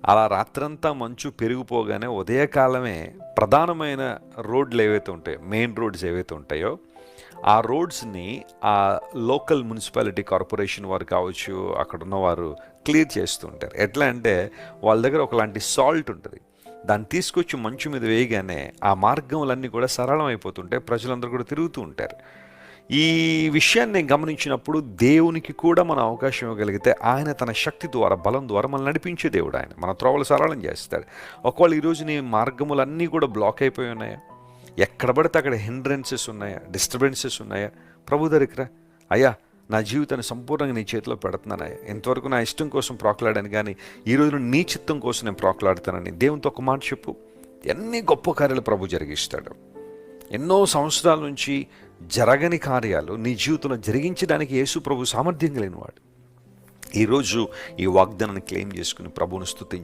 అలా రాత్రంతా మంచు పెరిగిపోగానే ఉదయకాలమే ప్రధానమైన రోడ్లు ఏవైతే ఉంటాయో, మెయిన్ రోడ్స్ ఏవైతే ఉంటాయో, ఆ రోడ్స్ని ఆ లోకల్ మున్సిపాలిటీ కార్పొరేషన్ వారు కావచ్చు, అక్కడ ఉన్నవారు క్లియర్ చేస్తూ ఉంటారు. ఎట్లా అంటే వాళ్ళ దగ్గర ఒకలాంటి సాల్ట్ ఉంటుంది, దాన్ని తీసుకొచ్చి మంచు మీద వేయగానే ఆ మార్గములన్నీ కూడా సరళం అయిపోతుంటాయి, ప్రజలందరూ కూడా తిరుగుతూ ఉంటారు. ఈ విషయాన్ని నేను గమనించినప్పుడు దేవునికి కూడా మనం అవకాశం ఇవ్వగలిగితే ఆయన తన శక్తి ద్వారా, బలం ద్వారా మనల్ని నడిపించే దేవుడు. ఆయన మన త్రోవలు సరళం చేస్తాడు. ఒకవేళ ఈరోజు నీ మార్గములన్నీ కూడా బ్లాక్ అయిపోయి ఉన్నాయా, ఎక్కడ పడితే అక్కడ హిండ్రెన్సెస్ ఉన్నాయా, డిస్టర్బెన్సెస్ ఉన్నాయా, ప్రభు దగ్గరికి రా. అయ్యా, నా జీవితాన్ని సంపూర్ణంగా నీ చేతిలో పెడుతున్నానయ్యా, ఇంతవరకు నా ఇష్టం కోసం ప్రాకులాడాను, కానీ ఈరోజు నీ చిత్తం కోసం నేను ప్రాకులాడుతానని దేవునితో ఒక మాట చెప్పు. ఎన్ని గొప్ప కార్యాలు ప్రభు జరిగిస్తాడు. ఎన్నో సంవత్సరాల నుంచి జరగని కార్యాలు నీ జీవితంలో జరిగించడానికి యేసు ప్రభు సామర్థ్యం కలిగినవాడు. ఈరోజు ఈ వాగ్దానాన్ని క్లెయిమ్ చేసుకుని ప్రభువును స్తుతించు.